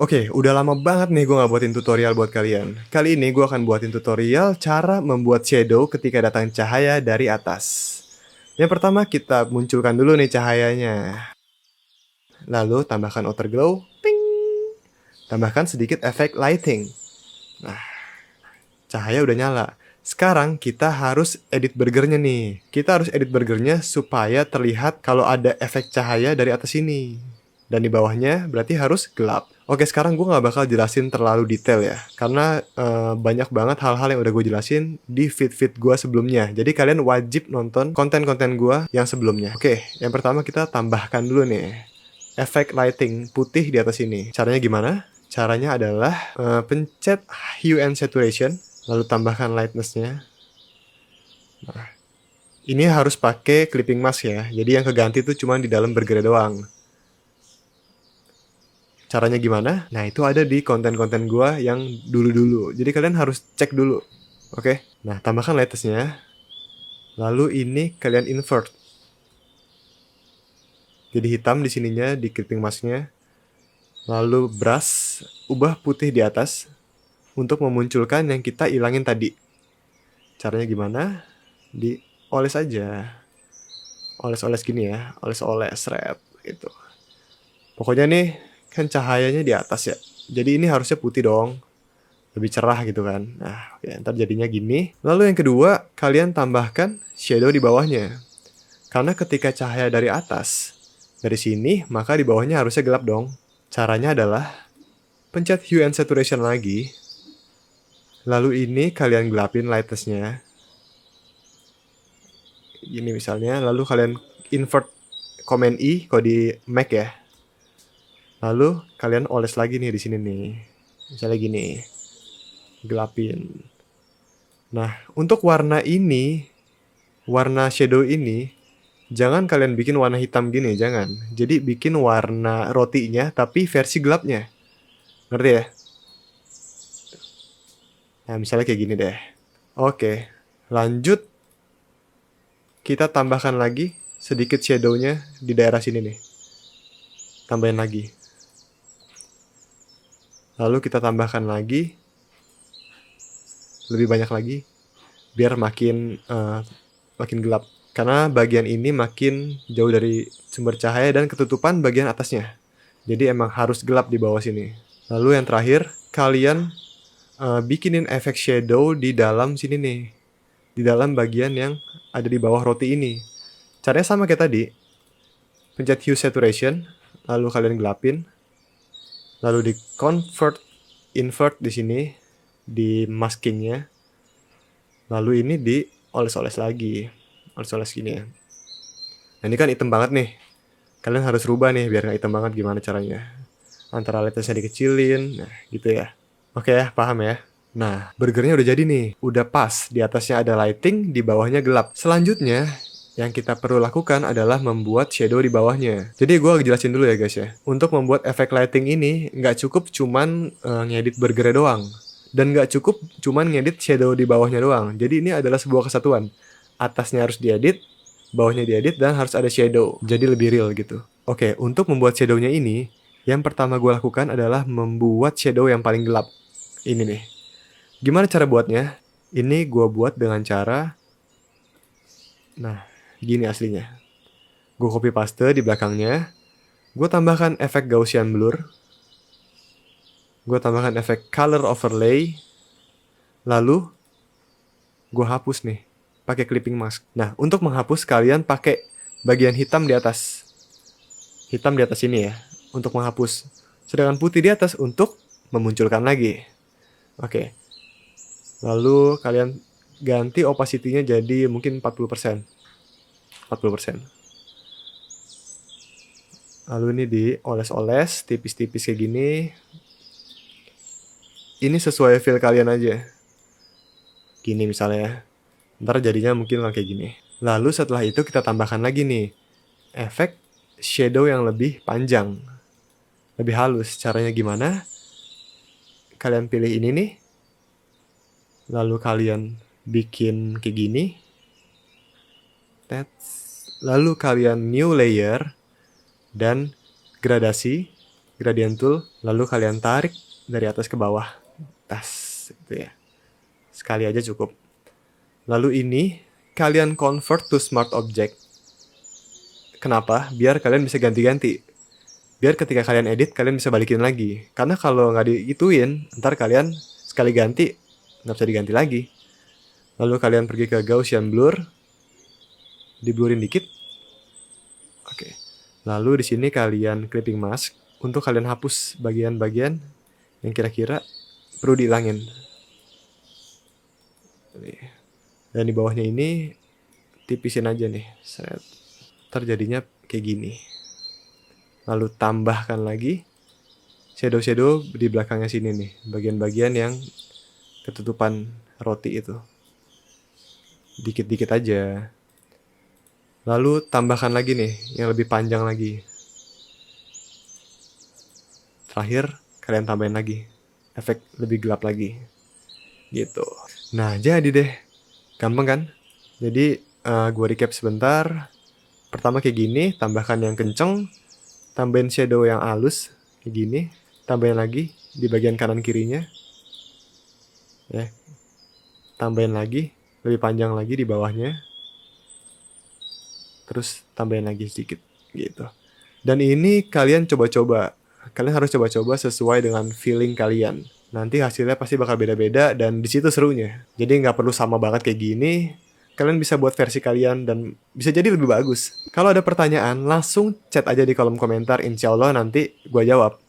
Oke, udah lama banget nih gue nggak buatin tutorial buat kalian. Kali ini gue akan buatin tutorial cara membuat shadow ketika datang cahaya dari atas. Yang pertama kita munculkan dulu nih cahayanya. Lalu tambahkan outer glow. Ting. Tambahkan sedikit efek lighting. Nah, cahaya udah nyala. Sekarang kita harus edit burgernya nih. Kita harus edit burgernya supaya terlihat kalau ada efek cahaya dari atas ini. Dan di bawahnya berarti harus gelap. Oke, sekarang gue gak bakal jelasin terlalu detail ya. Karena banyak banget hal-hal yang udah gue jelasin di feed-feed gue sebelumnya. Jadi kalian wajib nonton konten-konten gue yang sebelumnya. Oke, yang pertama kita tambahkan dulu nih efek lighting putih di atas ini. Caranya gimana? Caranya adalah pencet hue and saturation. Lalu tambahkan lightness-nya. Nah, ini harus pakai clipping mask ya. Jadi yang keganti tuh cuma di dalam burger doang. Caranya gimana? Nah, itu ada di konten-konten gua yang dulu-dulu. Jadi kalian harus cek dulu. Oke? Nah, tambahkan lightness-nya. Lalu ini kalian invert. Jadi hitam di sininya, di clipping mask-nya. Lalu brush, ubah putih di atas untuk memunculkan yang kita ilangin tadi. Caranya gimana? Dioles aja. Oles-oles gini ya. Oles-oles, red gitu. Pokoknya nih, kan cahayanya di atas ya. Jadi ini harusnya putih dong. Lebih cerah gitu kan. Nah, oke, ntar jadinya gini. Lalu yang kedua, kalian tambahkan shadow di bawahnya. Karena ketika cahaya dari atas, dari sini, maka di bawahnya harusnya gelap dong. Caranya adalah pencet hue and saturation lagi. Lalu ini kalian gelapin lightness-nya. Gini misalnya, lalu kalian invert Command I kalau di Mac ya. Lalu kalian oles lagi nih di sini nih. Misalnya gini. Gelapin. Nah, untuk warna ini, warna shadow ini, jangan kalian bikin warna hitam gini, jangan. Jadi bikin warna rotinya tapi versi gelapnya. Ngerti ya? Nah, misalnya kayak gini deh. Oke, lanjut. Kita tambahkan lagi sedikit shadownya di daerah sini nih. Tambahin lagi. Lalu kita tambahkan lagi. Lebih banyak lagi. Biar makin gelap. Karena bagian ini makin jauh dari sumber cahaya dan ketutupan bagian atasnya. Jadi emang harus gelap di bawah sini. Lalu yang terakhir, kalian bikinin efek shadow di dalam sini nih. Di dalam bagian yang ada di bawah roti ini. Caranya sama kayak tadi. Pencet hue saturation, lalu kalian gelapin. Lalu di invert di sini, di maskingnya. Lalu ini dioles-oles lagi. Oles-oles gini ya. Nah ini kan hitam banget nih. Kalian harus rubah nih biar gak hitam banget gimana caranya. Antara lightness-nya dikecilin. Nah gitu ya. Oke ya, paham ya. Nah, burgernya udah jadi nih. Udah pas. Di atasnya ada lighting, di bawahnya gelap. Selanjutnya, yang kita perlu lakukan adalah membuat shadow di bawahnya. Jadi gue jelasin dulu ya guys ya. Untuk membuat efek lighting ini, nggak cukup cuman ngedit burgernya doang. Dan nggak cukup cuman ngedit shadow di bawahnya doang. Jadi ini adalah sebuah kesatuan. Atasnya harus diedit, bawahnya diedit, dan harus ada shadow. Jadi lebih real gitu. Oke, untuk membuat shadownya ini, yang pertama gue lakukan adalah membuat shadow yang paling gelap. Ini nih. Gimana cara buatnya? Ini gue buat dengan cara, nah, gini aslinya. Gue copy paste di belakangnya. Gue tambahkan efek Gaussian blur. Gue tambahkan efek color overlay. Lalu, gue hapus nih. Pakai clipping mask. Nah, untuk menghapus kalian pakai bagian hitam di atas. Hitam di atas ini ya. Untuk menghapus. Sedangkan putih di atas untuk memunculkan lagi. Oke. Lalu kalian ganti opacity-nya jadi mungkin 40%. 40%. Lalu ini dioles-oles tipis-tipis kayak gini. Ini sesuai feel kalian aja. Gini misalnya. Ntar jadinya mungkin kayak gini. Lalu setelah itu kita tambahkan lagi nih efek shadow yang lebih panjang. Lebih halus. Caranya gimana? Kalian pilih ini nih. Lalu kalian bikin kayak gini. Lalu kalian new layer dan gradasi gradient tool, lalu kalian tarik dari atas ke bawah. Tas, gitu ya. Sekali aja cukup. Lalu ini kalian convert to smart object. Kenapa? Biar kalian bisa ganti-ganti. Biar ketika kalian edit, kalian bisa balikin lagi. Karena kalau nggak digituin, ntar kalian sekali ganti, nggak bisa diganti lagi. Lalu kalian pergi ke Gaussian Blur, di-blurin dikit. Oke. Lalu di sini kalian clipping mask untuk kalian hapus bagian-bagian yang kira-kira perlu dihilangin. Dan di bawahnya ini tipisin aja nih. Terjadinya kayak gini. Lalu tambahkan lagi shadow-shadow di belakangnya sini nih, bagian-bagian yang ketutupan roti itu. Dikit-dikit aja. Lalu tambahkan lagi nih, yang lebih panjang lagi. Terakhir, kalian tambahin lagi. Efek lebih gelap lagi. Gitu. Nah, jadi deh. Gampang kan? Jadi, gue recap sebentar. Pertama kayak gini, tambahkan yang kenceng. Tambahin shadow yang halus, kayak gini. Tambahin lagi di bagian kanan kirinya. Ya. Tambahin lagi, lebih panjang lagi di bawahnya. Terus tambahin lagi sedikit gitu. Dan ini kalian coba-coba. Kalian harus coba-coba sesuai dengan feeling kalian. Nanti hasilnya pasti bakal beda-beda dan di situ serunya. Jadi nggak perlu sama banget kayak gini. Kalian bisa buat versi kalian dan bisa jadi lebih bagus. Kalau ada pertanyaan, langsung chat aja di kolom komentar. Insya Allah nanti gue jawab.